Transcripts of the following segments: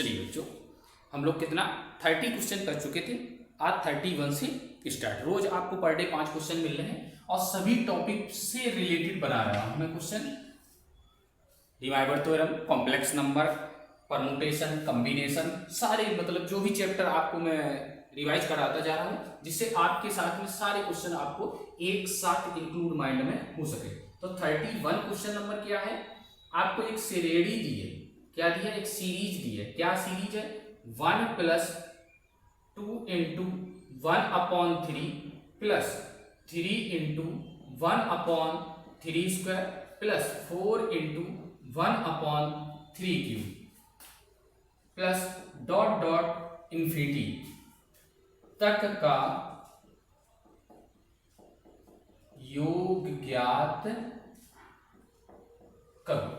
चलिए बच्चों, हम लोग कितना 30 क्वेश्चन कर चुके थे। आज 31 से स्टार्ट। रोज आपको पर डे 5 क्वेश्चन मिल रहे हैं और सभी टॉपिक से रिलेटेड बना रहा हूं मैं question. Divide theorem, complex number, permutation, combination, सारे मतलब जो भी चैप्टर आपको मैं रिवाइज कराता जा रहा हूं, जिससे आपके साथ में सारे क्वेश्चन आपको एक साथ इंक्लूड माइंड में हो सके। तो 31 क्वेश्चन नंबर क्या है, आपको एक श्रेणी दी है। क्या दिया? एक सीरीज दी है। क्या सीरीज है? 1 + 2 × 1/3 + 3 × 1/3² + 4 × 1/3³ प्लस डॉट डॉट इन्फिनिटी तक का योग ज्ञात करो।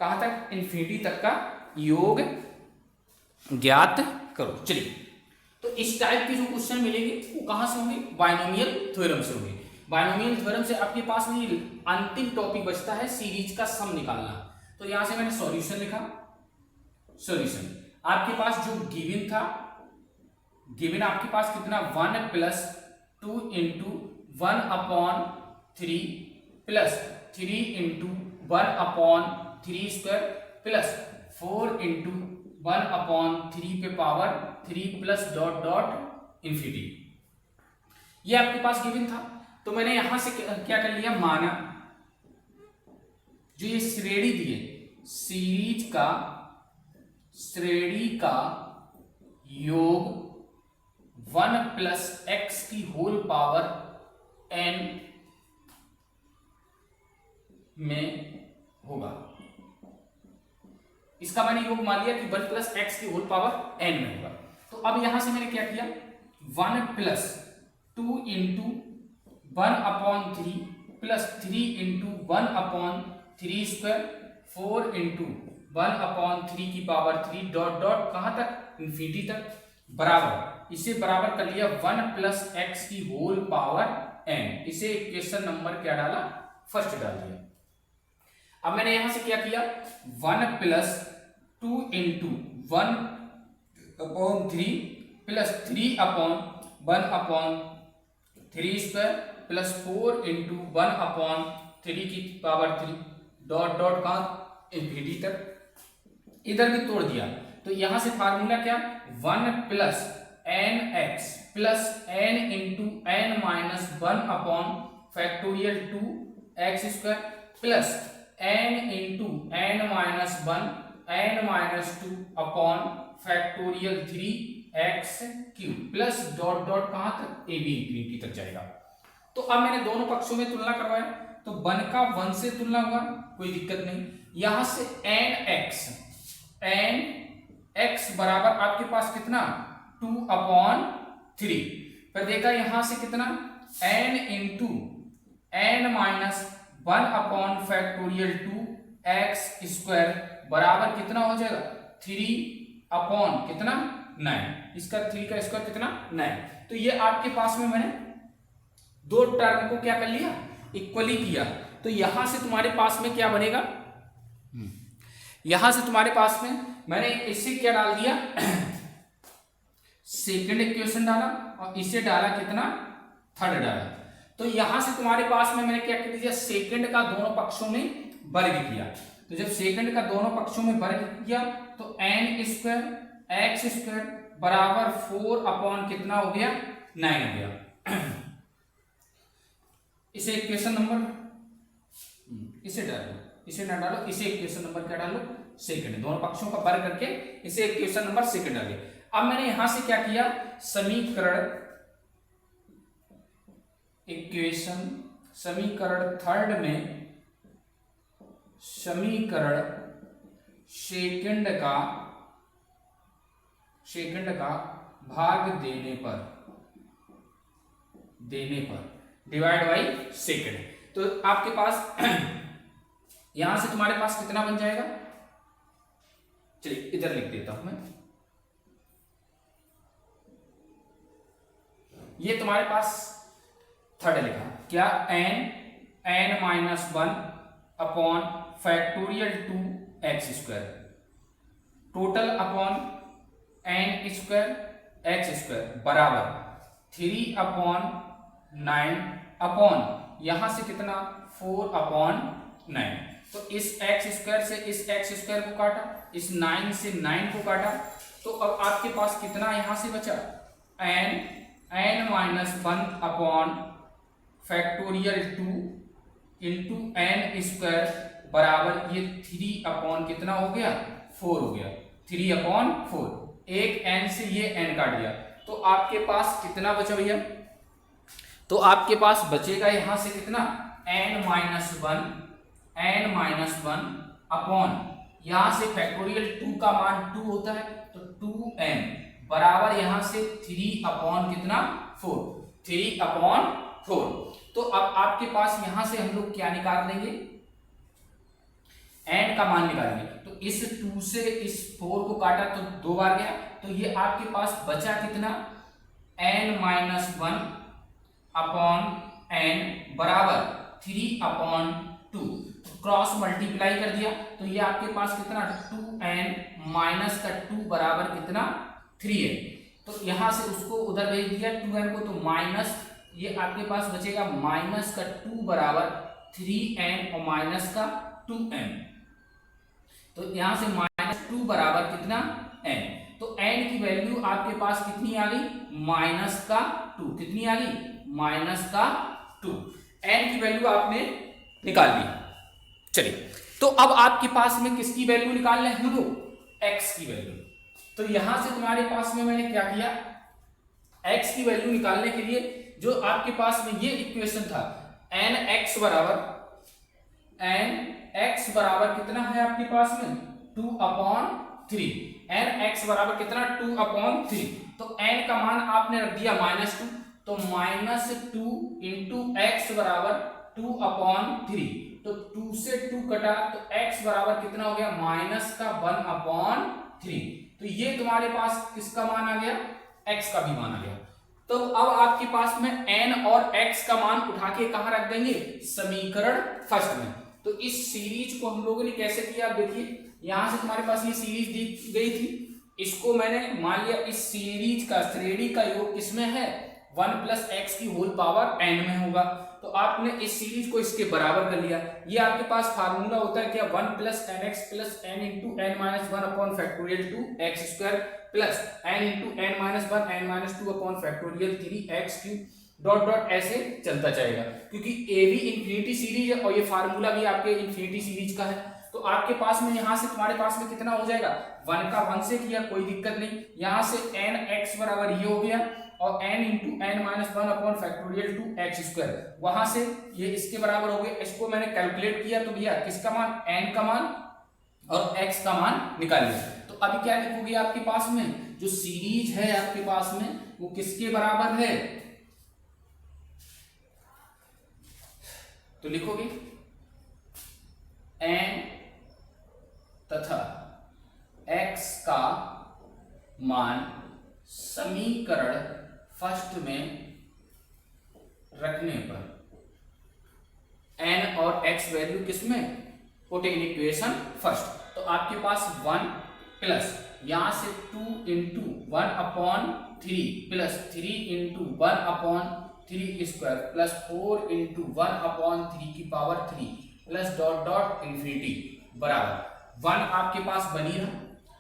कहां तक? इन्फिनिटी तक का योग ज्ञात करो। चलिए, तो इस टाइप के जो क्वेश्चन मिलेंगे वो कहां से होंगे? बाइनोमियल थ्योरम से होंगे। बाइनोमियल थ्योरम से आपके पास में अंतिम टॉपिक बचता है सीरीज का सम निकालना। तो यहां से मैंने सॉल्यूशन लिखा। सॉल्यूशन आपके पास जो गिवन था, गिवन आपके पास कितना? 1 + 2 × 1/3 + 3 × 1/3² + 4 × 1/3 प्लस डॉट डॉट इन्फिनिटी। ये आपके पास गिवन था। तो मैंने यहां से क्या कर लिया? माना जो ये श्रेणी दी है, सीरीज का श्रेणी का योग 1 + x⁴n में होगा। इसका मैंने योग मान लिया कि 1 + x⁴n में होगा। तो अब यहां से मैंने क्या किया? 1 + 2 × 1/3 + 3 × 1/3² 4 × 1/3³ डॉट डॉट कहां तक? इन्फिनिटी तक। बराबर, इसे बराबर कर लिया 1 + x⁴n। इसे इक्वेशन नंबर क्या डाला? फर्स्ट डाल दिया। अब मैंने यहां से क्या किया? 1 + 2 × 1/3 + 3/1/3² + 4 × 1/3³ डॉट डॉट कहां? इन्फिनिटी तक। इधर भी तोड़ दिया। तो यहां से फार्मूला क्या? 1 + nx + n × n-1 2x² + n × n-2 plus dot dot कहां तक? ए बी इन्फिनिटी तक जाएगा। तो अब मैंने दोनों पक्षों में तुलना करवाया, तो 1 का 1 से तुलना हुआ, कोई दिक्कत नहीं। यहां से nx बराबर आपके पास कितना? 2/3। फिर देखा यहां से कितना? n × n-1 बराबर कितना हो जाएगा? 3 कितना? 9। इसका 3 का स्क्वायर कितना? 9। तो ये आपके पास में मैंने दो टर्म को क्या कर लिया? इक्वली किया। तो यहां से तुम्हारे पास में क्या बनेगा? यहां से तुम्हारे पास में मैंने इसे क्या डाल दिया? सेकंड इक्वेशन डाला और इसे डाला कितना? थर्ड डाला। तो यहां से तुम्हारे पास में मैंने क्या कर दिया? सेकंड का दोनों पक्षों में वर्ग किया। तो जब सेकंड का दोनों पक्षों में वर्ग किया तो n² x² बराबर 4 कितना हो गया? 9 हो गया। इसे इक्वेशन नंबर, इसे डालो, इसे ना डालो, इसे इक्वेशन नंबर क्या डालो? सेकंड। दोनों पक्षों का वर्ग करके इसे इक्वेशन नंबर सेकंड डालिए। अब मैंने यहां से क्या किया? समीकरण थर्ड में समीकरण सेकंड का भाग देने पर डिवाइड बाई सेकंड। तो आपके पास यहां से तुम्हारे पास कितना बन जाएगा? चलिए इधर लिख देता हूं मैं। ये तुम्हारे पास थर्ड लिखा क्या? n-1 2x²। Total upon N square X square बराबर 3/9 अपॉन यहां से कितना 4/9। तो इस एक्स स्क्वायर से इस एक्स स्क्वायर को काटा, इस 9 से 9 को काटा, तो अब आपके पास कितना यहां से बचा n-1 upon factorial 2 into N square बराबर ये 3 कितना हो गया 4 हो गया, 3/4। एक n से ये n काट दिया, तो आपके पास कितना बचा भैया, तो आपके पास बचेगा यहां से कितना n-1 अपॉन यहां से फैक्टोरियल 2 का मान 2 होता है, तो 2n बराबर यहां से 3/4 तो अब आपके पास यहां से हम लोग क्या निकाल देंगे, n का मान निकालेंगे। तो इस 2 से इस 4 को काटा तो 2 बार गया, तो ये आपके पास बचा कितना n-1 अपॉन n बराबर 3/2। क्रॉस मल्टीप्लाई कर दिया तो ये आपके पास कितना 2n माइनस का 2 बराबर कितना 3n। तो यहां से उसको उधर भेज दिया 2n को, तो माइनस ये आपके पास बचेगा माइनस का 2 बराबर 3n और माइनस का 2n। तो यहां से -2 बराबर कितना n। तो n की वैल्यू आपके पास कितनी आ गई माइनस का 2। कितनी आ गई माइनस का 2। n की वैल्यू आपने निकाल ली। चलिए, तो अब आपके पास में किसकी वैल्यू निकालना है हमको x की वैल्यू। तो यहां से तुम्हारे पास में मैंने क्या किया, x की वैल्यु निकालने के लिए जो आपके पास में ये इक्वेशन था nx बराबर कितना है आपके पास में 2/3। nx बराबर कितना 2/3। तो n का मान आपने रख दिया -2, तो -2 इंटू x बराबर 2/3। तो 2 से 2 कटा तो x बराबर कितना हो गया माइनस का 1/3। तो ये तुम्हारे पास किसका मान आ गया x का भी मान आ गया। तो अब आपके पास में n और x का मान उठा के कहां रख देंगे समीकरण फर्स्ट में। तो इस सीरीज को हम लोगों ने कैसे किया, आप देखिए यहां से तुम्हारे पास ये सीरीज दी गई थी, इसको मैंने मान लिया इस सीरीज का श्रेणी का योग किसमें है 1 + x की होल पावर n में होगा। तो आपने इस सीरीज को इसके बराबर कर लिया। ये आपके पास फार्मूला होता है क्या 1 + nx + n × n-1 upon factorial 2x² plus n × n-1 n-2 upon factorial 3x³ dot dot ऐसे चलता जाएगा, क्योंकि ए भी इंफिनिटी सीरीज है और ये फार्मूला भी आपके इंफिनिटी सीरीज का है। तो आपके पास में यहां से तुम्हारे पास में कितना हो जाएगा 1 का 1 से किया कोई दिक्कत नहीं, यहां से nx बराबर ये हो गया और n × n-1 upon factorial 2x², वहां से ये इसके बराबर हो गए। इसको मैंने कैलकुलेट किया तो भैया किसका मान n का मान और x का मान निकाल लिया। तो अभी क्या लिखोगे आपके पास में जो सीरीज है आपके पास में वो किसके बराबर है, तो लिखोगे n तथा x का मान समीकरण फर्स्ट में रखने पर n और x वैल्यू किसमें पुट इन इक्वेशन फर्स्ट। तो आपके पास 1 प्लस यहां से 2 into 1/3 plus 3 into 1/3² plus 4 into 1/3 की power 3 plus dot dot infinity बराबर 1 आपके पास बनी रहा।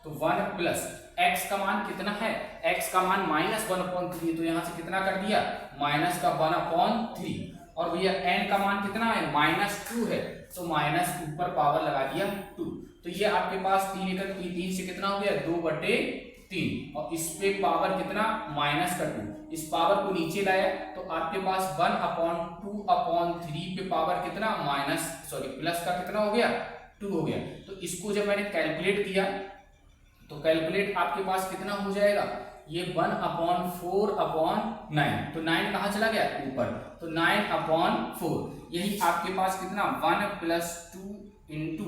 तो 1 प्लस x का मान कितना है, x का मान -1/3, तो यहां से कितना कर दिया माइनस का 1/3। और भैया n का मान कितना है -2 है, तो -2 पर पावर लगा दिया 2। तो ये आपके पास 3 से कितना हो गया 2/3 और इस पे पावर कितना -2। इस पावर को नीचे लाया तो आपके पास 1/2/3 पे पावर कितना प्लस का कितना हो गया 2 हो गया। तो इसको जब मैंने कैलकुलेट किया तो कैलकुलेट आपके पास कितना हो जाएगा ये 1/4/9। तो 9 कहाँ चला गया ऊपर, तो 9/4। यही आपके पास कितना 1 + 2 इंटू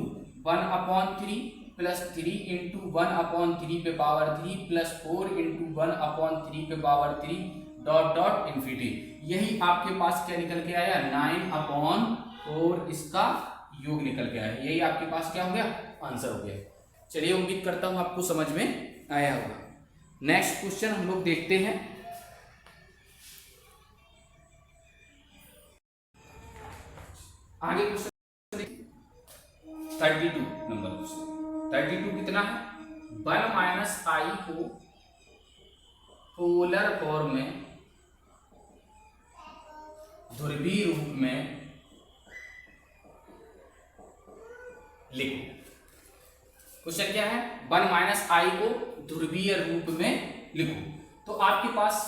1/3 प्लस 3 इंटू 1/3 पे पावर 3 प्लस 4 इंटू 1/3 पे पावर 3 डॉट डॉट इंफिनिटी। यही आपके पास क्या निकल के आया 9/4 इसका योग निकल के आया। यही आपके पास क्या हो गया आंसर हो गया। चलिए उम्मीद करता हूं आपको समझ में आया होगा। नेक्स्ट क्वेश्चन हम लोग देखते हैं। आगे क्वेश्चन 32 नंबर क्वेश्चन। 32 कितना है? 1 माइनस आई को पोलर फॉर्म में ध्रुवीय रूप में लिखो। क्वेश्चन क्या है? 1 माइनस आई को ध्रुवीय रूप में लिखो। तो आपके पास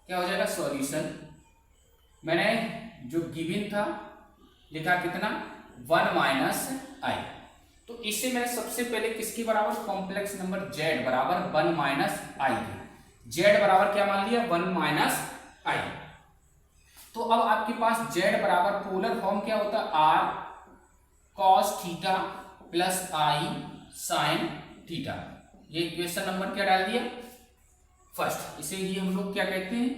क्या हो जाएगा? सॉल्यूशन मैंने जो गिवन था लिखा कितना? 1 माइनस आई। तो इससे मैंने सबसे पहले किसके बराबर? कॉम्प्लेक्स नंबर z बराबर 1 माइनस आई के। z बराबर क्या मान लिया? 1 माइनस आई। तो अब आपके पास z बराबर पोलर फॉर्म क्या होता है? r cos theta plus i sine theta. ये इक्वेशन नंबर क्या डाल दिया? फर्स्ट। इसे ही हम लोग क्या कहते हैं?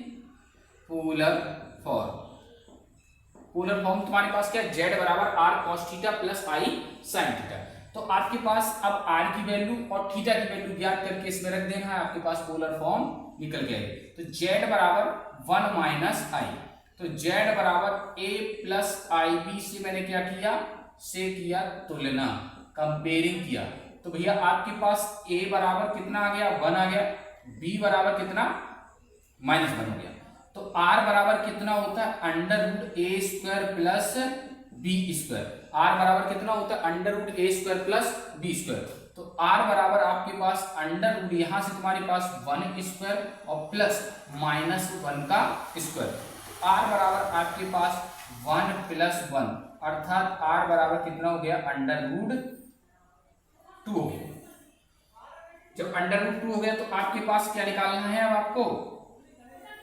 Polar form. पोलर फॉर्म तुम्हारे पास क्या है? z बराबर r cos theta plus i sine theta. तो आपके पास अब r की वैल्यू और थीटा की वैल्यू ज्ञात करके इसमें रख देना है, आपके पास पोलर फॉर्म निकल गया है। तो z बराबर 1 माइनस आई। तो z बराबर a प्लस आई बी से मैंने क्या किया? से किया तुलना, कंपेयरिंग किया। तो भैया आपके पास a बराबर कितना आ गया? 1 आ गया। b बराबर कितना? -1 हो गया। तो r बराबर कितना होता है? Under root a square plus b square. r बराबर कितना होता है? Under root a square plus b square. तो r बराबर आपके पास अंडर रूट, यहां से तुम्हारे पास 1 स्क्वायर और प्लस -1 का स्क्वायर। r बराबर आपके पास 1 प्लस 1, अर्थात r बराबर कितना हो गया? अंडर रूट 2 हो गया। जब अंडर रूट 2 हो गया तो आपके पास क्या निकालना है अब आपको?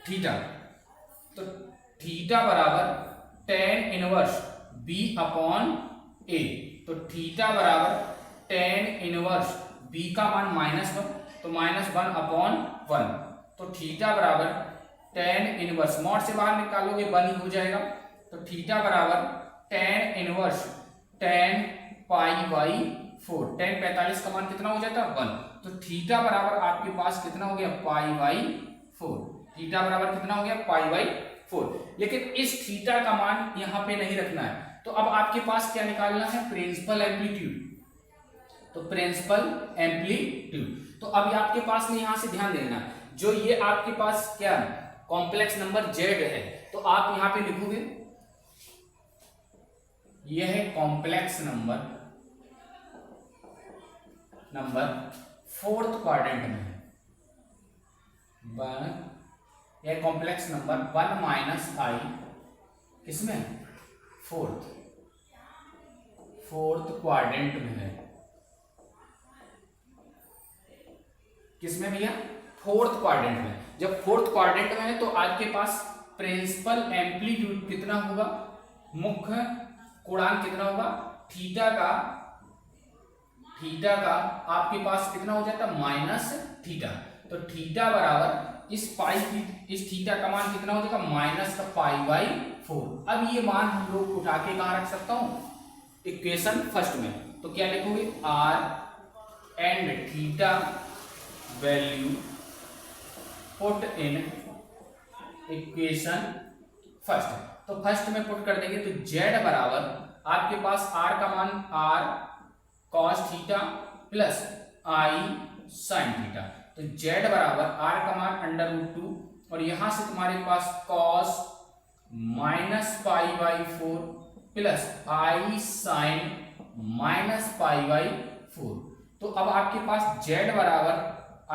थीटा। तो थीटा बराबर tan inverse b upon a। तो थीटा बराबर tan इनवर्स b का मान -1, तो -1 अपॉन 1। तो थीटा बराबर tan इनवर्स, मॉड से बाहर निकालोगे 1 ही हो जाएगा। तो थीटा बराबर tan inverse tan pi by 4। tan 45 का मान कितना हो जाता है? 1। तो थीटा बराबर आपके पास कितना हो गया? Pi by 4। थीटा बराबर कितना हो गया? Pi by 4। लेकिन इस थीटा का मान यहां पे नहीं रखना है। तो अब आपके पास क्या निकालना है? Principal amplitude. तो प्रिंसिपल एम्पलीट्यूड। तो अब आपके पास में यहां से ध्यान देना, जो ये आपके पास क्या कॉम्प्लेक्स नंबर z है, तो आप यहां पे लिखोगे यह है कॉम्प्लेक्स नंबर फोर्थ क्वाड्रेंट में है। यह कॉम्प्लेक्स नंबर 1 माइनस आई किसमें? फोर्थ क्वाड्रेंट में है। किसमें भैया? फोर्थ क्वाड्रेंट में। जब फोर्थ क्वाड्रेंट में है तो आपके पास प्रिंसिपल एम्पलीट्यूड कितना होगा? मुख्य कोणांक कितना होगा? थीटा का आपके पास कितना हो जाता? Minus theta. तो थीटा बराबर इस थीटा का मान कितना हो जाएगा? माइनस का पाई बाई 4। अब ये मान हम लोग उठा के कहां रख सकता हूं? इक्वेशन फर्स्ट में। तो क्या लिखोगे? r and theta value put in equation first. तो फर्स्ट में पुट कर देंगे तो z बराबर आपके पास r का मान r cos theta plus i sin theta. तो z बराबर r का मान अंडर रूट 2 और यहां से तुम्हारे पास cos minus pi by 4 plus i sin minus pi by 4। तो अब आपके पास z बराबर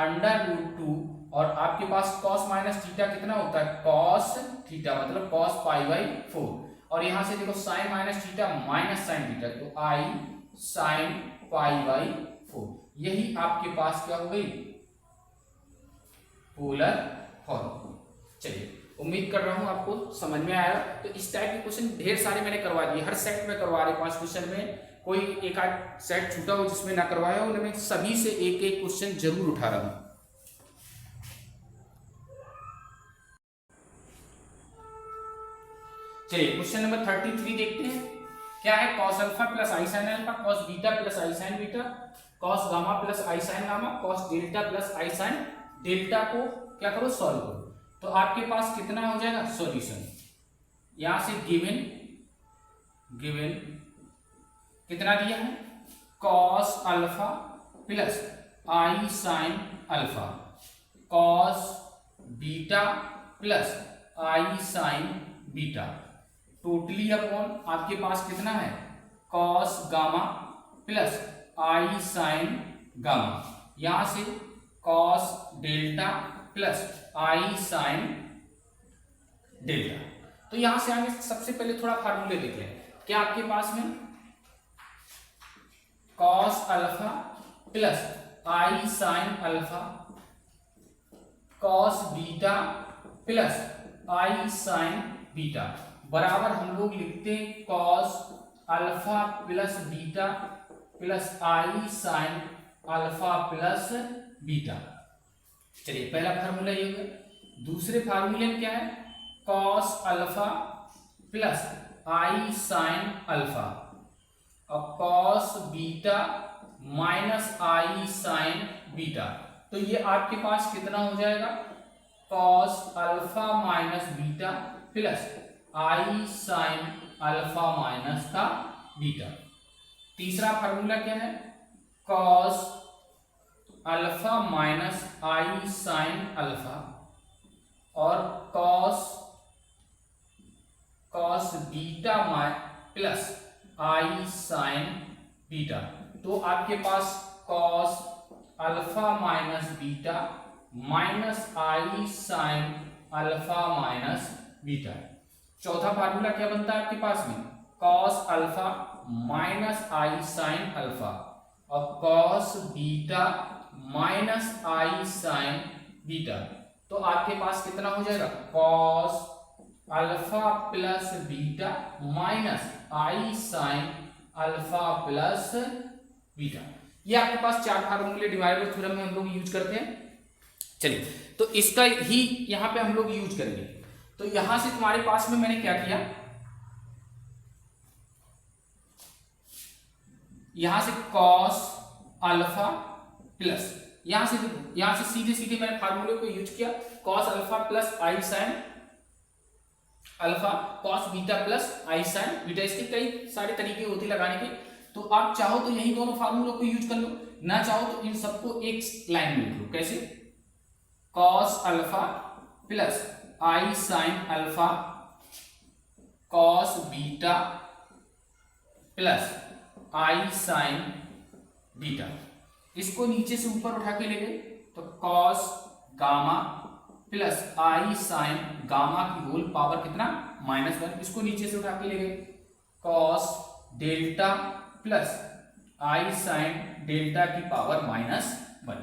अंडर रूट 2 और आपके पास cos माइनस थीटा कितना होता है? cos थीटा मतलब cos पाई बाई 4 और यहां से देखो sin minus theta minus sine theta, तो i sin पाई बाई 4। यही आपके पास क्या हो गई? Polar form. चलिए उम्मीद कर रहा हूं आपको समझ में आया। तो इस टाइप के क्वेश्चन ढेर सारे मैंने करवा दिए, हर सेट में करवा रहे 5 क्वेश्चन में। कोई एक आध सेट छूटा हो जिसमें ना करवाया हो, उनमें सभी से एक एक क्वेश्चन जरूर उठा रहा हूं। चलिए क्वेश्चन नंबर 33 देखते हैं। क्या है? cos alpha plus i sine alpha cos beta plus i sine beta cos gamma plus i sine gamma, cos delta plus i sine delta को क्या करो, सॉल्व करो। तो आपके पास कितना हो जाएगा सॉल्यूशन, यहां से गिवन कितना दिया है, cos alpha plus i sine alpha, cos beta plus i sine beta, totally upon आपके पास कितना है, cos gamma plus i sine gamma, यहां से cos delta plus i sine delta. तो यहां से आगे सबसे पहले थोड़ा फार्मूले देख लें। क्या आपके पास में cos alpha plus i sine alpha, cos beta plus i sine beta बराबर हम लोग लिखते हैं cos alpha plus beta plus i sine alpha plus beta. चलिए पहला फार्मूला ये हो गया। दूसरे फार्मूले में क्या है, cos alpha plus i sine alpha और cos beta minus i sine beta. तो ये आपके पास कितना हो जाएगा, cos alpha minus beta plus i sine alpha minus का बीटा। तीसरा फार्मूला क्या है, cos alpha minus i sine alpha और cos beta plus i sine beta. तो आपके पास cos alpha minus beta minus i sine alpha minus beta. चौथा formula क्या बनता है आपके पास में, cos alpha minus i sine alpha और cos beta minus i sine beta. तो आपके पास कितना हो जाएगा, cos alpha plus beta minus i sine alpha plus beta. ये आपके पास चार फार्मूले डिवाइडर थ्योरम में हम लोग यूज करते हैं। चलिए तो इसका ही यहां पे हम लोग यूज करेंगे। तो यहां से तुम्हारे पास में मैंने क्या किया, यहां से कॉस अल्फा प्लस यहां से सीधे सीधे मैंने फार्मूले को यूज किया, cos alpha plus i sine alpha, cos beta plus i sine beta. इसके कई सारे तरीके होते लगाने के। तो आप चाहो तो यही दोनों फार्मूलों को यूज कर लो, ना चाहो तो इन सबको एक लाइन में लिख लो। कैसे, cos alpha plus i sine alpha cos beta plus i sine beta. इसको नीचे से ऊपर उठा के ले गए तो cos gamma plus i sine gamma की होल पावर कितना, -1। इसको नीचे से उठा के ले गए cos delta plus i sine delta की पावर -1।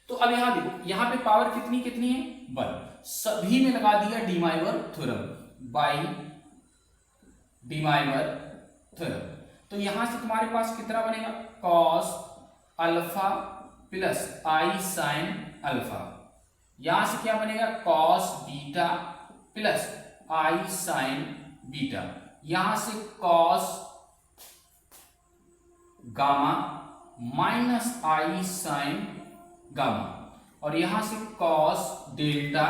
तो अब यहां देखो, यहां पे पावर कितनी कितनी है, 1। सभी में लगा दिया डीमाइवर थ्योरम, बाय डीमाइवर थ्योरम। तो यहां से तुम्हारे पास कितना बनेगा, cos alpha plus i sine alpha. यहां से क्या बनेगा, cos beta plus i sine beta. यहां से cos gamma minus i sine gamma और यहां से cos delta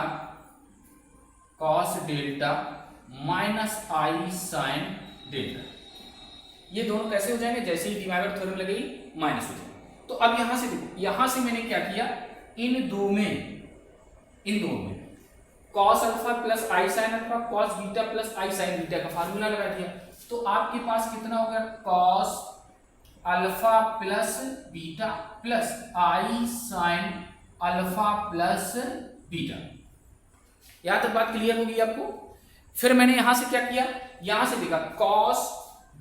minus i sine delta. ये दोनों कैसे हो जाएंगे, जैसे ही डीमाइवर थ्योरम लगेगी माइनस हो जाएगा। तो अब यहां से देखो, यहां से मैंने क्या किया, इन दो में cos alpha plus i sine alpha cos beta plus i sine beta का फार्मूला लगा दिया। तो आपके पास कितना हो गया, cos alpha plus beta plus i sine alpha plus beta. यहां तक बात क्लियर होगी आपको। फिर मैंने यहां से क्या किया, यहां से देखा cos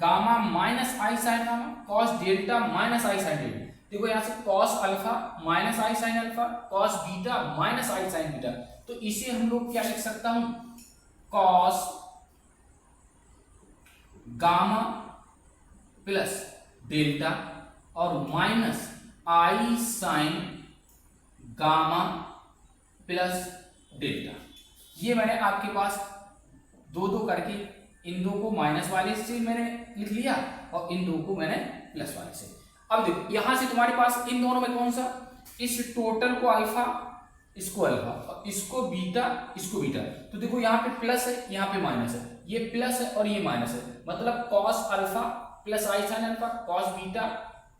gamma minus i sine gamma cos delta minus i sine delta. देखो यहां से cos alpha minus i sine alpha cos beta minus i sine beta. तो इसे हम लोग क्या लिख सकता हूं, कॉस गामा प्लस डेल्टा और minus i sine gamma plus delta. ये मैंने आपके पास दो दो करके इन दो को माइनस वाले से मैंने लिख लिया और इन दो को मैंने प्लस वाले से। अब देखो यहां से तुम्हारे पास इन दोनों में कौन सा, इस टोटल को अल्फा, इसको अल्फा, इसको बीटा, इसको बीटा। तो देखो यहाँ पे प्लस है, यहाँ पे माइनस है, ये प्लस है और ये माइनस है, मतलब cos alpha plus i sine alpha, cos beta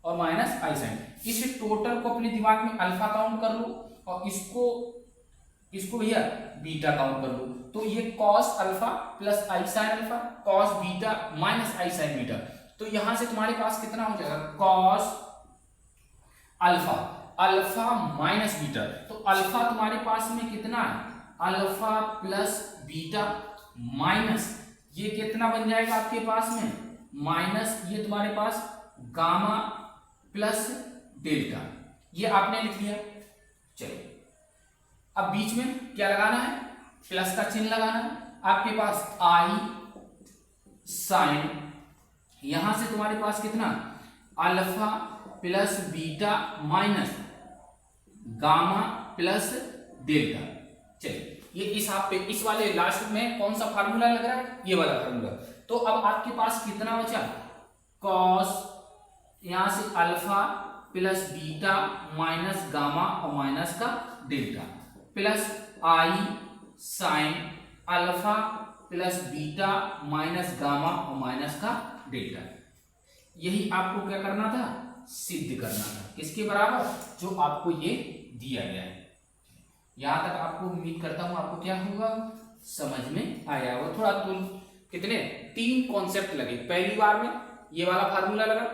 और माइनस आई साइन। इस टोटल को अपने दिमाग में अल्फा काउंट कर लो और इसको भैया बीटा काउंट कर लो। तो ये cos alpha plus i sine alpha, cos beta minus i sine beta. तो यहां से तुम्हारे पास कितना हो जाएगा, cos alpha, alpha minus beta. तो अल्फा तुम्हारे पास में कितना है, अल्फा प्लस बीटा माइनस ये कितना बन जाएगा आपके पास में, माइनस ये तुम्हारे पास गामा प्लस डेल्टा, ये आपने लिख लिया। चलिए अब बीच में क्या लगाना है, प्लस का चिन्ह लगाना है। आपके पास आई साइन, यहां से तुम्हारे पास कितना, alpha plus beta minus gamma plus delta. चलिए ये इस हाफ पे, इस वाले लास्ट में कौन सा फार्मूला लग रहा है, ये वाला फार्मूला। तो अब आपके पास कितना बचा, कॉस, यहां से alpha plus beta minus gamma और माइनस का delta, plus i sine alpha plus beta minus gamma और माइनस का डेल्टा। यही आपको क्या करना था, सिद्ध करना था, किसके बराबर, जो आपको ये दिया गया है। यहां तक आपको उम्मीद करता हूं आपको क्या होगा, समझ में आया होगा। थोड़ा तुम कितने 3 कॉन्सेप्ट लगे, पहली बार में ये वाला फार्मूला लगा,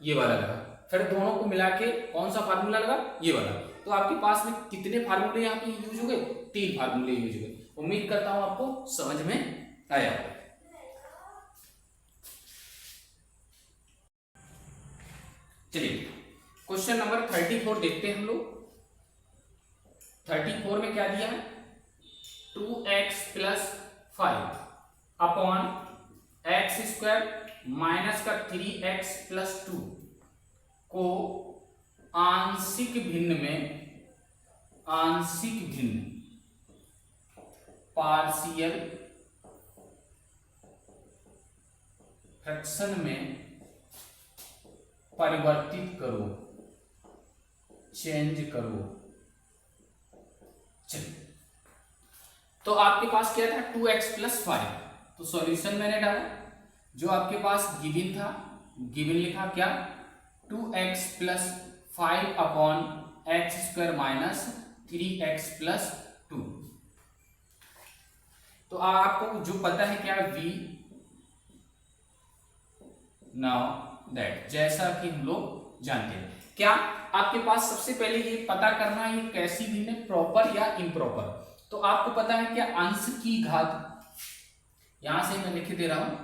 ये वाला लगा, फिर दोनों को मिला के कौन सा फार्मूला लगा, ये वाला। तो आपके पास में कितने फार्मूले यहाँ पे यूज हो गए, 3 फार्मूले यूज हो गए। उम्मीद करता हूं आपको समझ में आया होगा। चलिए क्वेश्चन नंबर 34 देखते हैं हम लोग। 34 में क्या दिया है, 2x plus 5 upon x square minus का 3x प्लस 2 को आंशिक भिन्न पार्शियल फ्रैक्शन में परिवर्तित करो, चेंज करो। चलिए तो आपके पास क्या था, 2x प्लस 5। तो सॉल्यूशन मैंने डाला, जो आपके पास गिवन था, गिवन लिखा क्या, 2x plus 5 upon x square minus 3x plus 2। तो आपको जो पता है क्या, v नाउ दैट, जैसा कि हम लोग जानते हैं, क्या आपके पास सबसे पहले ये पता करना है ये कैसी भिन्न है, प्रॉपर या इम्प्रॉपर। तो आपको पता है क्या, अंश की घात, यहां से मैं लिख दे रहा हूं,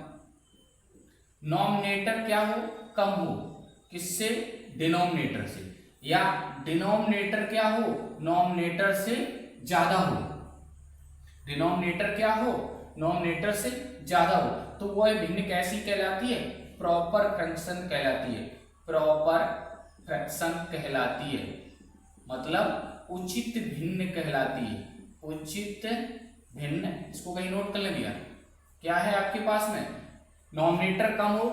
नॉमिनेटर क्या हो, कम हो, किससे, डिनोमिनेटर से, या डिनोमिनेटर क्या हो, नॉमिनेटर से ज्यादा हो, डिनोमिनेटर क्या हो, नॉमिनेटर से ज्यादा हो। तो वह भिन्न कैसी कहलाती है, प्रॉपर फ्रैक्शन कहलाती है, प्रॉपर फ्रैक्शन कहलाती है, मतलब उचित भिन्न कहलाती है, उचित भिन्न। इसको कहीं नोट कर ले भैया, क्या है आपके पास में, नॉमिनेटर कम हो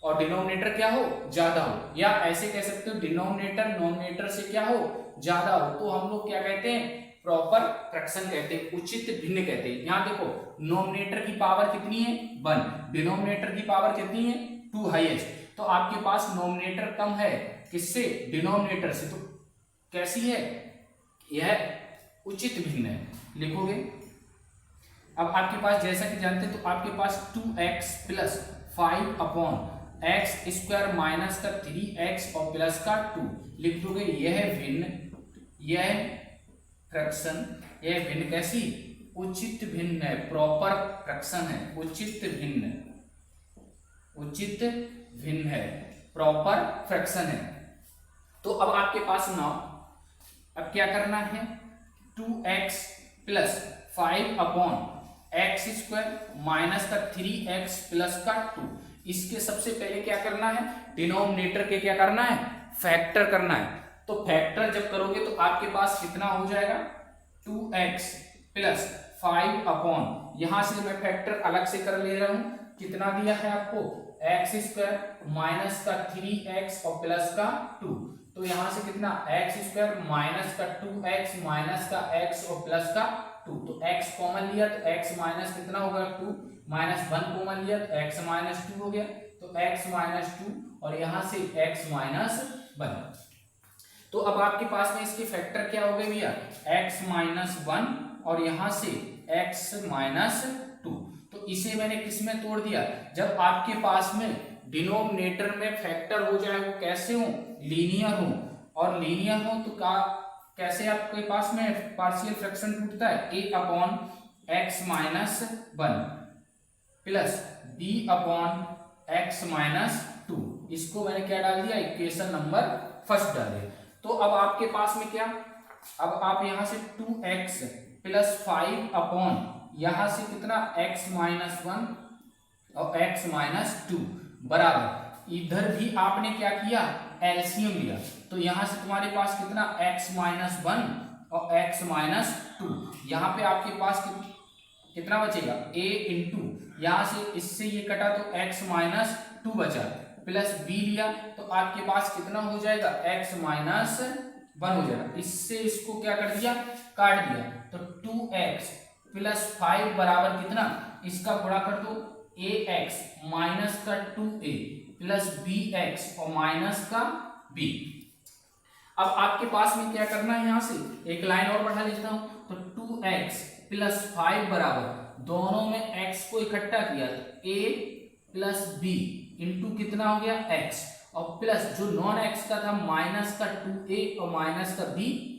और डिनोमिनेटर क्या हो, ज्यादा हो, या ऐसे कह सकते हो डिनोमिनेटर नॉमिनेटर से क्या हो, ज्यादा हो। तो हम लोग क्या कहते हैं, प्रॉपर फ्रैक्शन कहते हैं, उचित भिन्न कहते हैं। यहां देखो नॉमिनेटर की पावर कितनी है, 1, डिनोमिनेटर की पावर कितनी है, 2 हाईएस्ट। तो आपके पास नॉमिनेटर कम है किससे, डिनोमिनेटर से, तो कैसी है, यह उचित भिन्न है, लिखोगे। अब आपके पास जैसा कि जानते हैं, तो आपके पास 2x plus 5 upon x square minus का 3x और प्लस का 2 लिख दोगे। यह भिन्न, यह फ्रैक्शन, यह भिन्न कैसी, उचित भिन्न है, प्रॉपर फ्रैक्शन है, उचित भिन्न, उचित भिन्न है, प्रॉपर फ्रैक्शन है। तो अब आपके पास ना, अब क्या करना है, 2x plus 5 upon x square minus का 3x प्लस का 2, इसके सबसे पहले क्या करना है, डिनोमिनेटर के क्या करना है, फैक्टर करना है। तो फैक्टर जब करोगे तो आपके पास कितना हो जाएगा, 2x प्लस 5 अपॉन, यहां से मैं फैक्टर अलग से कर ले रहा हूं, कितना दिया है आपको, एक्स स्क्वायर माइनस का 3x और प्लस का 2। तो यहां से कितना एक्स स्क्वायर माइनस का 2x माइनस का x और प्लस का 2। तो x कॉमन लिया तो x माइनस कितना होगा 2 माइनस 1 कॉमन लिया तो x माइनस 2 हो गया। तो x माइनस 2 और यहां से x माइनस 1। तो अब आपके पास में इसके फैक्टर क्या हो गए भैया x माइनस 1 और यहां से x माइनस 2। तो इसे मैंने किस में तोड़ दिया, जब आपके पास में डिनोमिनेटर में फैक्टर हो जाए वो कैसे हो लीनियर हो, और लीनियर हो तो कैसे आपके पास में पार्शियल फ्रैक्शन टूटता है a upon x minus 1 plus b upon x minus 2। इसको मैंने क्या डाल दिया इक्वेशन नंबर फर्स्ट डाल दिया। तो अब आपके पास में क्या, अब आप यहां से 2x प्लस 5 अपॉन यहां से कितना x माइनस 1 और x माइनस 2 बराबर, इधर भी आपने क्या किया एलसीएम लिया। तो यहां से तुम्हारे पास कितना x माइनस 1 और x माइनस 2, यहां पे आपके पास कितना बचेगा a इंटू यहां से इससे ये कटा तो x माइनस 2 बचा, प्लस b लिया तो आपके पास कितना हो जाएगा x माइनस 1 हो जाएगा। इससे इसको क्या कर दिया काट दिया, तो 2x प्लस 5 बराबर कितना, इसका गुणा कर दो ax माइनस का 2a प्लस bx और माइनस का b। अब आपके पास में क्या करना है, यहां से एक लाइन और बढ़ा लेता हूं, तो 2x प्लस 5 बराबर दोनों में x को इकट्ठा किया तो a प्लस b इंटू कितना हो गया x और प्लस जो नॉन x का था माइनस का 2a और माइनस का b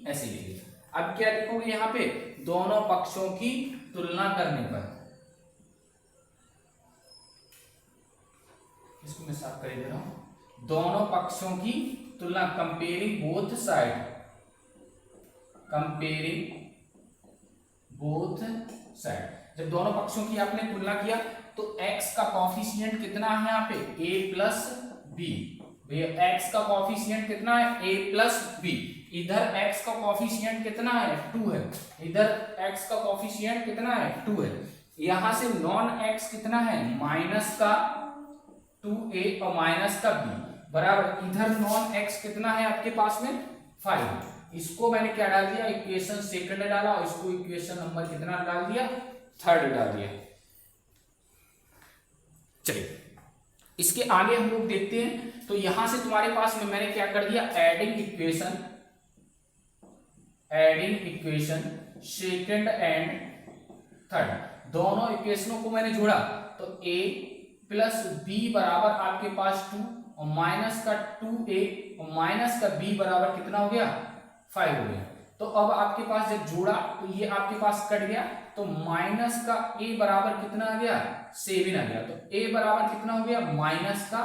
ऐसे लिखेगा। अब क्या लिखोगे यहाँ पे दोनों पक्षों की तुलना करने पर, इसको मैं साफ कर दे रहा हूं, दोनों पक्षों की तुलना comparing both side, comparing both side. जब दोनों पक्षों की आपने तुलना किया तो x का कॉफिशिएंट कितना है यहाँ पे a प्लस बी, भैया x का कॉफिशिएंट कितना है a प्लस बी, इधर x का कॉफिशिएंट कितना है 2 है, इधर x का कॉफिशिएंट कितना है 2 है, यहां से नॉन x कितना है माइनस का 2a और माइनस का b बराबर, इधर नॉन x कितना है आपके पास में 5। इसको मैंने क्या डाल दिया इक्वेशन सेकंड डाला और इसको इक्वेशन नंबर कितना डाल दिया थर्ड डाल दिया। चलिए इसके आगे हम लोग देखते हैं। तो यहां से तुम्हारे पास में मैंने क्या कर दिया adding equation second and third, दोनों इक्वेशनों को मैंने जोड़ा तो a प्लस b बराबर आपके पास 2 और माइनस का 2a और माइनस का b बराबर कितना हो गया 5 हो गया। तो अब आपके पास जब जोड़ा तो ये आपके पास कट गया, तो माइनस का a बराबर कितना आ गया 7 आ गया। तो a बराबर कितना हो गया माइनस का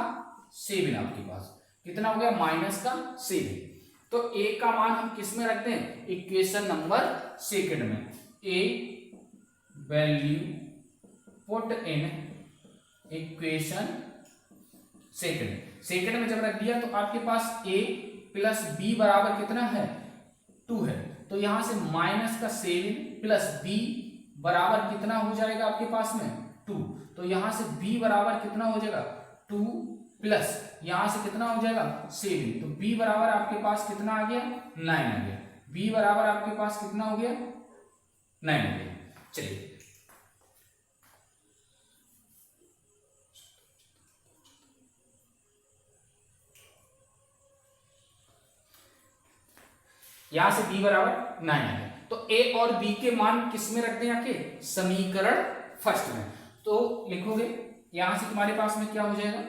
7, आपके पास कितना हो गया माइनस का 7। तो a का मान हम किस में रखते हैं इक्वेशन नंबर सेकंड में, a value put in equation second में जब रख दिया तो आपके पास a प्लस b बराबर कितना है 2 है। तो यहां से माइनस का 7 प्लस b बराबर कितना हो जाएगा आपके पास में 2। तो यहां से b बराबर कितना हो जाएगा 2 प्लस यहां से कितना हो जाएगा 7, तो b बराबर आपके पास कितना आ गया 9 आ गया, b बराबर आपके पास कितना हो गया 9 आ गया। चलिए यहां से b बराबर 9 है, तो a और b के मान किस में रखते हैं आके समीकरण फर्स्ट में। तो लिखोगे यहां से तुम्हारे पास में क्या हो जाएगा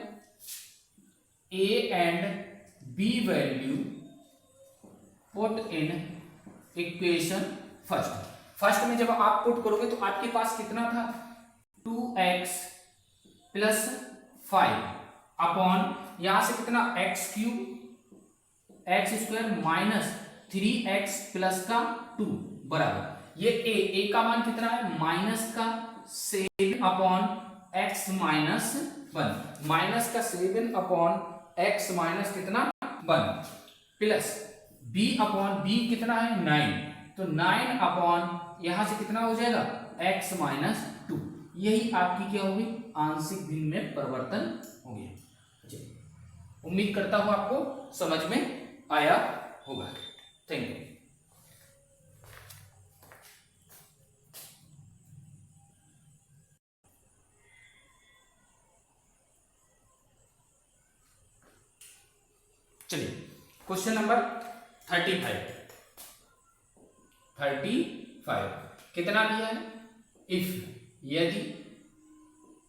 a and b value put in equation first में जब आप पुट करोगे तो आपके पास कितना था 2x प्लस 5 अपॉन यहां से कितना x cube x square minus 3x plus का 2 बराबर, ये a का मान कितना है माइनस का 7 अपॉन x माइनस 1, माइनस का 7 अपॉन x माइनस कितना 1 प्लस b अपॉन b कितना है 9, तो 9 अपॉन यहां से कितना हो जाएगा x माइनस 2। यही आपकी क्या होगी, आंशिक भिन्न में परिवर्तन हो गया। उम्मीद करता हूं आपको समझ में आया होगा। Thank you. चलिए क्वेश्चन नंबर 35 कितना दिया है, इफ यदि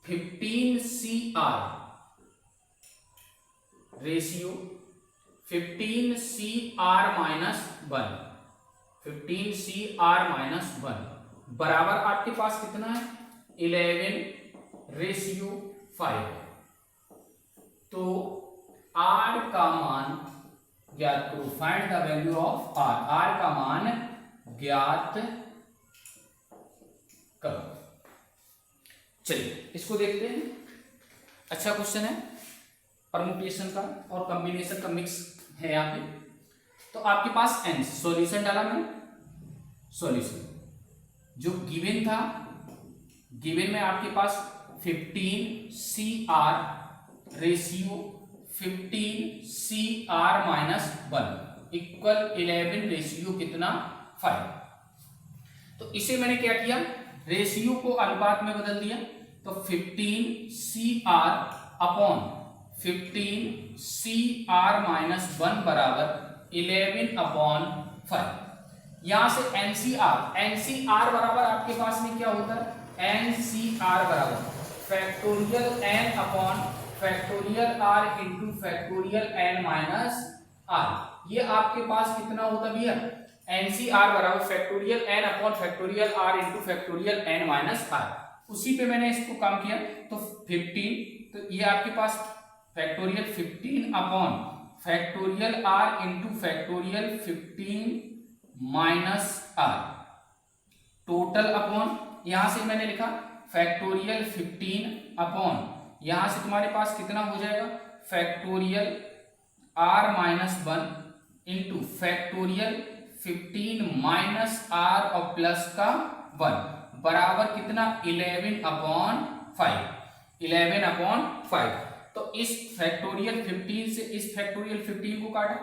15 CR ratio 15 CR minus 1 15 CR minus 1 बराबर आपके पास कितना है 11:5 तो R का मान ज्ञात करो, find the value of R, R का मान ज्ञात करो। चलिए इसको देखते हैं। अच्छा क्वेश्चन है, परमुटेशन का और कॉम्बिनेशन का मिक्स है यहाँ पे। तो आपके पास n सॉल्यूशन डाला मैंने, सॉल्यूशन जो गिवन था, गिवन में आपके पास 15 CR ratio 15 CR minus 1 equal 11 ratio कितना 5। तो इसे मैंने क्या किया, रेशियो को अनुपात में बदल दिया। तो 15 CR अपॉन 15 CR माइनस 1 बराबर 11/5। यहां से NCR बराबर आपके पास में क्या होता है, NCR बराबर factorial n upon factorial r into factorial n minus r। ये आपके पास कितना होता भैया, NCR बराबर factorial n upon factorial r into factorial n minus r। उसी पे मैंने इसको कम किया तो 15, तो ये आपके पास factorial 15 upon factorial r into factorial 15 minus r total upon, यहां से मैंने लिखा फैक्टोरियल 15 अपॉन, यहां से तुम्हारे पास कितना हो जाएगा factorial r minus 1 into factorial 15 minus r और प्लस का 1 बराबर कितना 11/5। तो इस फैक्टोरियल 15 से इस फैक्टोरियल 15 को काटा,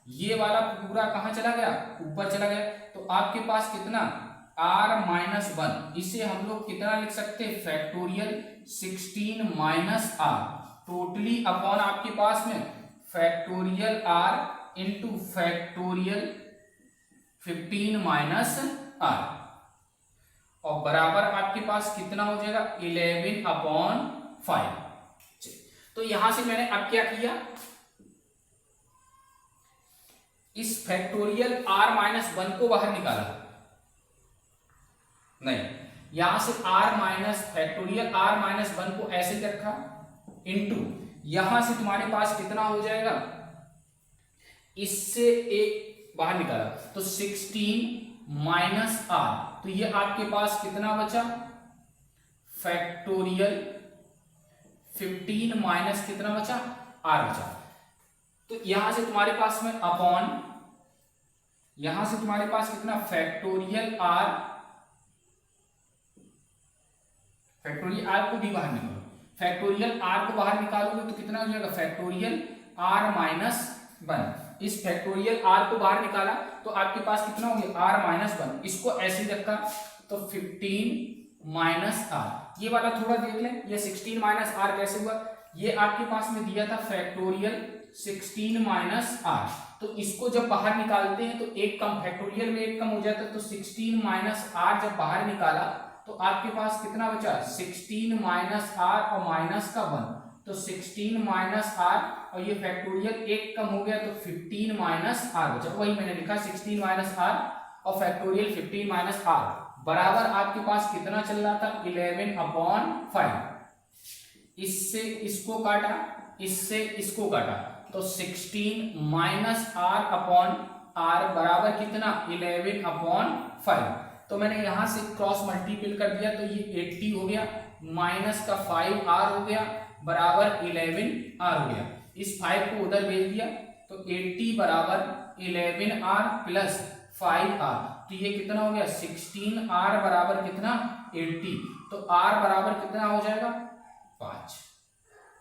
ये वाला पूरा कहां चला गया, ऊपर चला गया। तो आपके पास कितना r माइनस 1, इसे हम लोग कितना लिख सकते हैं factorial 16 minus r totally upon आपके पास में factorial r into factorial 15 minus r और बराबर आपके पास कितना हो जाएगा 11/5। तो यहां से मैंने अब क्या किया, इस फैक्टोरियल r माइनस 1 को बाहर निकाला, नहीं यहां से फैक्टोरियल r माइनस 1 को ऐसे रखा इंटू यहां से तुम्हारे पास कितना हो जाएगा, इससे एक बाहर निकाला तो 16 माइनस r, तो ये आपके पास कितना बचा फैक्टोरियल 15 माइनस कितना बचा r बचा। तो यहां से तुम्हारे पास में अपॉन, यहां से तुम्हारे पास कितना फैक्टोरियल r को भी बाहर निकालो, फैक्टोरियल r को बाहर निकालोगे तो कितना हो जाएगा फैक्टोरियल r माइनस 1। इस फैक्टोरियल r को बाहर निकाला तो आपके पास कितना हो गया r माइनस 1, इसको ऐसे ही रखा तो 15 माइनस r। ये वाला थोड़ा देख लें, ये 16 माइनस r कैसे हुआ, ये आपके पास में दिया था फैक्टोरियल 16 माइनस r, तो इसको जब बाहर निकालते हैं तो एक कम, फैक्टोरियल में एक कम हो जाता है, तो 16 माइनस r जब बाहर निकाला तो आपके पास कितना बचा 16 माइनस r और माइनस का 1, तो 16 माइनस r और ये फैक्टोरियल एक कम हो गया तो 15 माइनस r बचा। वही मैंने लिखा 16 माइनस r और फैक्टोरियल 15 माइनस r बराबर आपके पास कितना चल रहा था 11/5। इससे इसको काटा, इससे इसको काटा तो 16 माइनस r अपॉन r बराबर कितना 11/5। तो मैंने यहां से क्रॉस मल्टीपल कर दिया तो ये 80 हो गया, माइनस का 5r हो गया बराबर 11r हो गया। इस 5 को उधर भेज दिया तो 80 बराबर 11r प्लस 5r, तो ये कितना हो गया 16r बराबर कितना 80। तो r बराबर कितना हो जाएगा 5।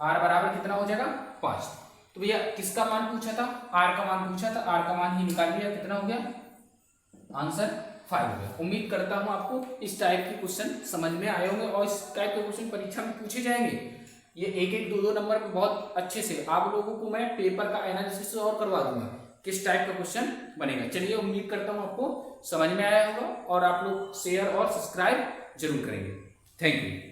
r बराबर कितना हो जाएगा 5। तो भैया किसका मान पूछा था, r का मान पूछा था, r का मान ही निकाल लिया, कितना हो गया आंसर 5 हो गया। उम्मीद करता हूं आपको इस टाइप के क्वेश्चन समझ में आए होंगे और इस टाइप के क्वेश्चन परीक्षा में पूछे जाएंगे। ये एक एक दो दो नंबर पे बहुत अच्छे से आप लोगों को मैं पेपर का एनालिसिस और करवा दूंगा किस टाइप का क्वेश्चन बनेगा। चलिए उम्मीद करता हूँ आपको समझ में आया होगा और आप लोग शेयर और सब्सक्राइब जरूर करेंगे। Thank you.